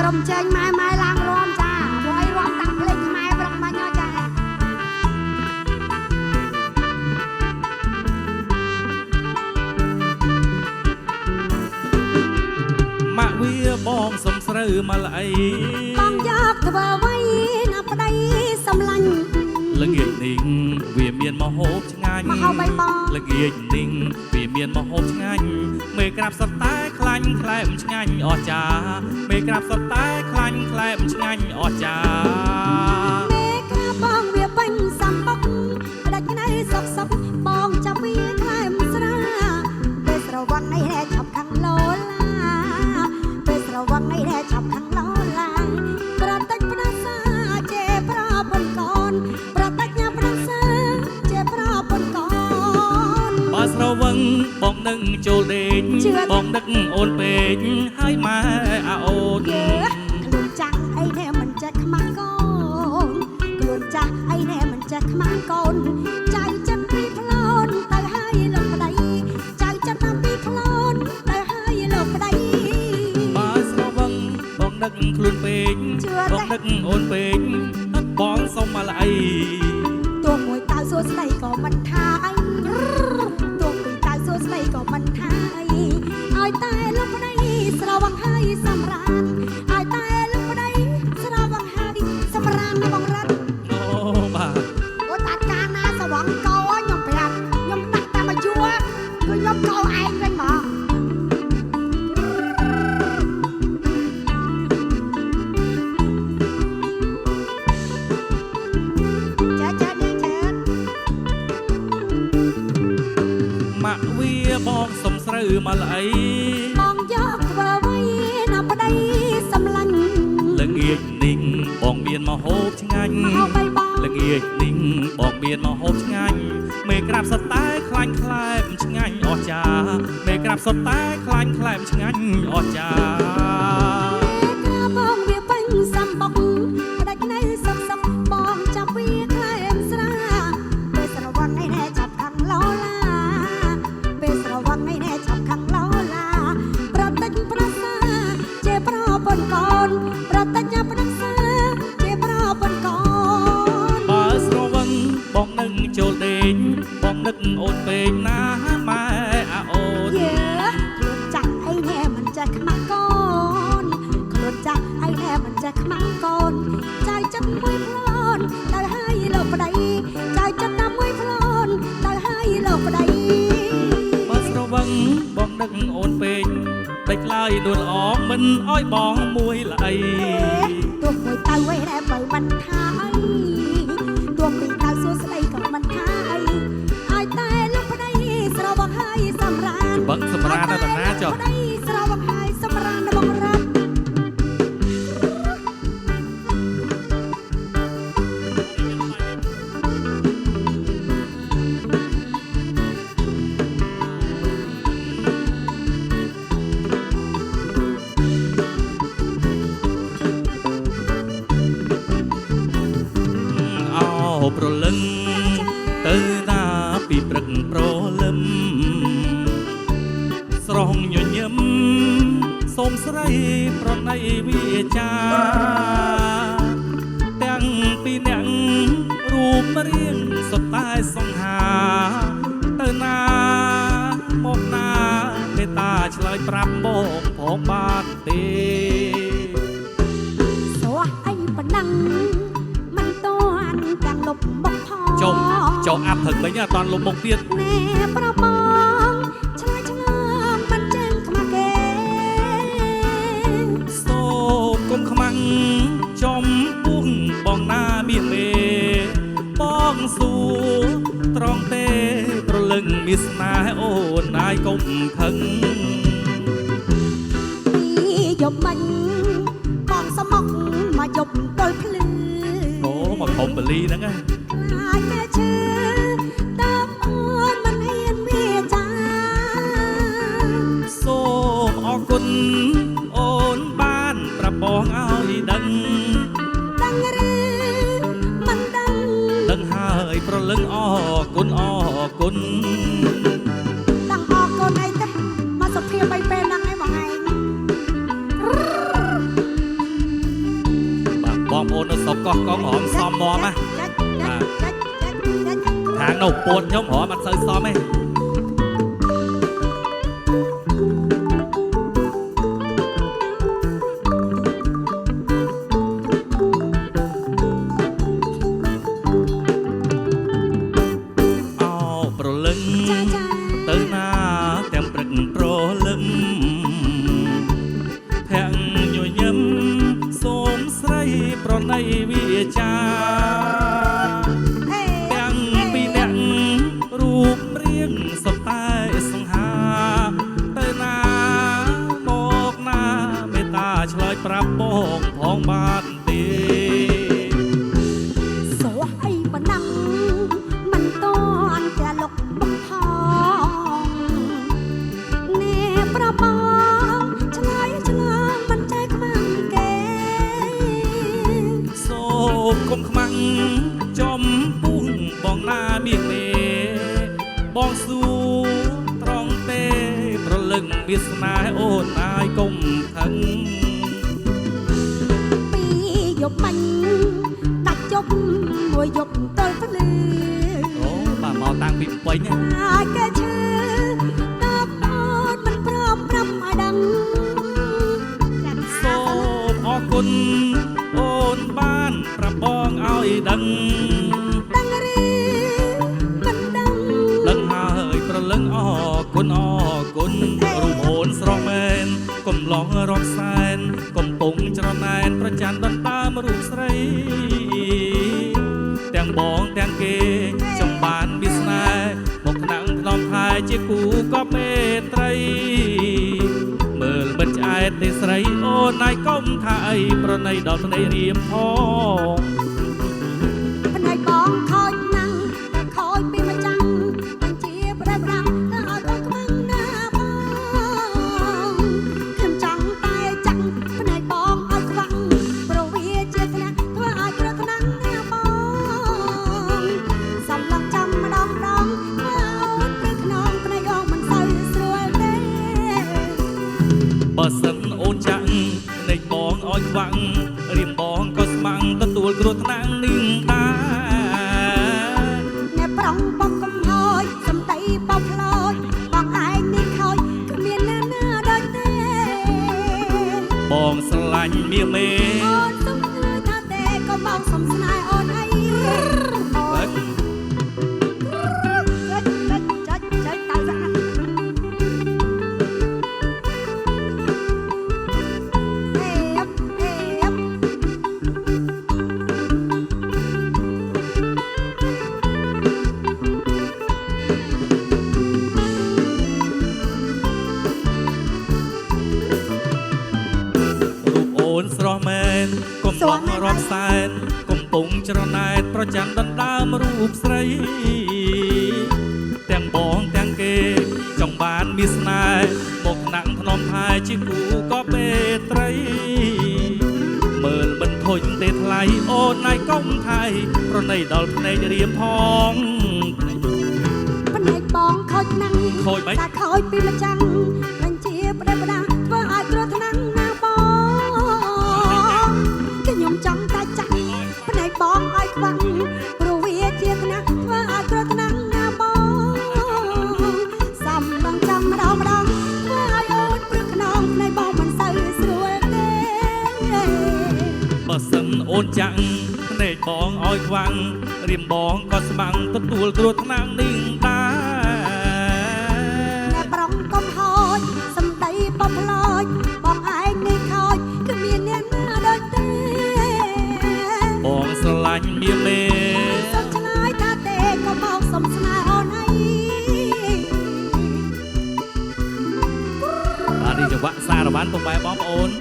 ក្រមចេញម៉ែឡើងរំចាព្រោះអីរំតាំងភ្លេងខ្មែរប្រកបាញ់ចាម៉ាក់វាបងសំស្រូវមកលអីបងយកធ្វើអ្វីណាប្តីសំឡាញ់ល្ងាចនេះវាមានមហូបឆ្ងាញ់មហូបអីបងល្ងាចនេះវាមានមហូបឆ្ងាញ់មេក្រាបសត្វតែខ្លាញ់ខ្លែមឆ្ងាញ់អស្ចារ្យមេក្រាបសត្វតែខ្លាញ់ខ្លែមឆ្ងាញ់អស្ចារ្យមេក្រាបបងវាបាញ់សំបុកផ្ដាច់ណៃសុកបងចាប់វាខ្លែមស្រាពេលស្រវឹងនេះឆាប់ខាងលោឡាពេលស្រវឹងនេះឆាប់ខាងលោឡាប្រតិចផ្ដាសាជេប្រពន្ធកូនប្រតិចញ៉ាផ្ដាសាជេប្រពន្ធកូនបើស្រវឹងបងនឹងចូលដេកបងដឹកអូនពេកហើយម៉ែអាអូនខ្លួនចាស់អីនេះមិនចេះខ្មាស់កូនខ្លួនចាស់អីនេះមិនចេះខ្មាស់កូនចៅចិត្តពីផ្លូនទៅហើយលោកប្តីចៅចិត្តពីផ្លូនទៅហើយលោកប្តីបើស្រវឹងបងដឹកខ្លួនពេកបងដឹកអូនពេកបងសុំមកលអីទោះមួយតៅសួស្ដីក៏មិនថាអីទោះពីតៅសួស្ដីក៏មិនថាអីឲ្យតែលោកប្តីស្រវឹងហើយសម្រានឲ្យតែលោកប្តីស្រវឹងហើយសម្រានណាបងរត់អូបាទអូតាកាណាស្រវឹងកោខ្ញុំប្រាប់ខ្ញុំតាក់តែមកយួរគឺខ្ញុំកោឯងវិញហ្មងម៉ាក់វាបងសំស្រូវមកលអីបងយកធ្វើអ្វីណាប្តីសំឡាញ់ល្ងាចនេះបងមានមហូបឆ្ងាញ់ល្ងាចនេះបងមានមហូបឆ្ងាញ់មេក្រាបសត្វតែខ្លាញ់ខ្លែមឆ្ងាញ់អស្ចារ្យមេក្រាបសត្វតែខ្លាញ់ខ្លែមឆ្ងាញ់អស្ចារ្យមេក្រាបបងវាបាញ់សំបុកផ្ដាច់ណៃសុកបងចាប់វាខ្លែមស្រាពេលស្រវឹងនេះចាប់ខាងលោឡាពេលស្រវឹងនេះចាប់ខាងលោឡាប្រតិចប្រសាជេប្រពន្ធកូនប្រតិចញ៉ាផ្ដាសាជេប្រពន្ធកូនបើស្រវឹងបងនឹងចូលដេកបងនឹកអូនពេកណាម៉ែអាអូនខ្លួនចាស់អីនេះមិនចេះខ្មាស់កូនខ្លួនចាស់អីនេះមិនចេះខ្មាស់កូនចៅចិត្តមួយផ្លូនទៅហើយលោកប្តីចៅចិត្តតាមមួយផ្លូនទៅហើយលោកប្តីបើស្រវឹងបងនឹកអូនពេកដេចឡើយដួលអងមិនអោយបងមួយល្អីទោះមួយទៅវិញតែបើមិនថាអីទោះពីទៅសួស្ដីក៏មិនថាអីឲ្យតែលោកប្តីស្រវឹងហើយសម្រានបឹងសម្រានដល់តាណាចុះប្តីស្រវឹងហើយសម្រានបងរត់ប្រលឹងទៅណាពីព្រឹកប្រលឹមស្រងញញឹមសូមស្រីប្រណីវាចាទាំងពីរនាក់រូបរាងសុទ្ធតែសង្ហាទៅណាមកណាមេត្តាឆ្លើយប្រាប់បងផងបាទទេសោះអីប៉ុណ្ណឹងទាំងលុបមុខផងចុះអាប់ព្រឹកវិញអត់តាន់លុបមុខទៀតណែប្របងឆ្លើយឆ្លងមិនចឹងខ្មាស់គេសូមកុំខ្មាំងចំពុះបងណាមានមេបងសួរត្រង់ទេប្រលឹងមានស្នេហ៍អូនណាយកុំខឹងពីយប់មិញបងសមុកមកយប់ទល់ភ្លឺមកខំបលីហ្នឹងណាខ្លាចតែឈឺតាមអូនមិនហ៊ានវាចាសូមអរគុណអូនបានប្រាប់បងឲ្យដឹងឬមិនដឹងហើយប្រលឹងអរគុណដឹងអរគុណអីទេមកសុភាបីពេលហ្នឹងឯងបងឯង បងប្អូននៅស្រុកកោះកុងហមសមមណាខាងនោះពួនខ្ញុំហមអត់សូវសមទេទៅណាទាំងព្រឹកប្រលឹមភាំងញញឹមសូមស្រីប្រណីវាចាទាំងពីរអ្នករូបរាងសតែសង្ហាទៅណាមកណាមេត្តាឆ្លើយប្រាប់បងផងបានទេសោះអីប៉ុណ្ណឹងមិនតន់តែលុកបងបងឆ្លើយមិនใจខ្មាំងគេសូមកុំខ្មាំងចំពុះបងណាមានមេបងស៊ូត្រង់ទេប្រលឹងវាសនាអូនអាយកុំខឹងពីយប់មិញដាច់ជប់មួយយប់ទល់ភ្លឺអូបាទមកតាំងពីពេញអាចគេឈឺសូមអរគុណអូនបានប្រាប់បងឲ្យដឹងឬមិនដឹងហើយប្រលឹងអរគុណរូបអូនស្រស់មែនកំឡងរាប់សែនកំពុងច្រណែនប្រច័ណ្ឌដណ្ដើមរូបស្រីទាំងបងទាំងគេចង់បានវាសនាមកខ្លាំងថ្នមថែជាគូក៏មេត្រីមើលមិនឆ្អែតទេស្រីអូនណាយកុំថាអីប្រណីដល់ភ្នែករៀមផងភ្នែកបងខូចណាស់តែខូចពីមួយចាំមិនជាប្រដៅប្រាំទៅឲ្យបងខ្មាំងណាបងខ្ញុំចង់តែចាំភ្នែកបងឲ្យខ្វាំងព្រោះវាជាថ្នាក់ធ្វើឲ្យគ្រោះថ្នាក់ណាបងសំឡងចាំម្ដងធ្វើអូនព្រឹកខ្នងភ្នែកបងមិនសូវស្រួលទេបើសិនអូនចាក់ភ្នែកបងឲ្យខ្វាំងរៀមបងក៏ស្មាំងទទួលគ្រោះថ្នាក់នឹងដែរអ្នកប្រុងបងកំហួយសំដីបោកផ្លោចបងឯងនេះខូចគ្មានអ្នកណាដូចទេបងស្រឡាញ់មាមេអូនសុំឆ្លើយថាទេក៏បងសុំស្នេហ៍អូនអីអូនចុចតើស្អាតស្រស់មែនកុំឡងរាប់សែនកំពុងច្រណែនប្រច័ណ្ឌដណ្ដើមរូបស្រីទាំងបងទាំងគេចង់បានវាសនាមកខ្លាំងថ្នមថែជាគូក៏ពេត្រីមើលមិនធុញទេថ្លៃអូនណាយកុំថៃប្រណីដល់ភ្នែករៀមផងភ្នែកបងខូចណាស់ខូចមិនតែខូចពីម្ចាំមិនជាប្រដៅប្រាំធ្វើឲ្យគ្រោះថ្នាក់ណាខ្ញុំចង់តែចាក់ភ្នែកបងឲ្យខ្វាំងព្រោះវាជាថ្នាក់ធ្វើឲ្យគ្រោះថ្នាក់ណាបងសំឡងចាំម្ដងធ្វើឲ្យអូនព្រឹកខ្នងភ្នែកបងមិនសូវស្រួលទេបើសិនអូនចាក់ភ្នែកបងឲ្យខ្វាំងរៀមបងក៏ស្មាំងទទួលគ្រោះថ្នាក់នឹងដែរអ្នកប្រុងកុំហូចសំដីបោកផ្លោចបងឯងនេះខូចគ្មានអ្នកណាដូចទេបងស្រឡាញ់មាមេសុំឆ្លើយថាទេក៏បងសុំស្នេហ៍អូនអីបាទនេះចង្វាក់សារវ៉ាន់ពុកម៉ែបងប្អូន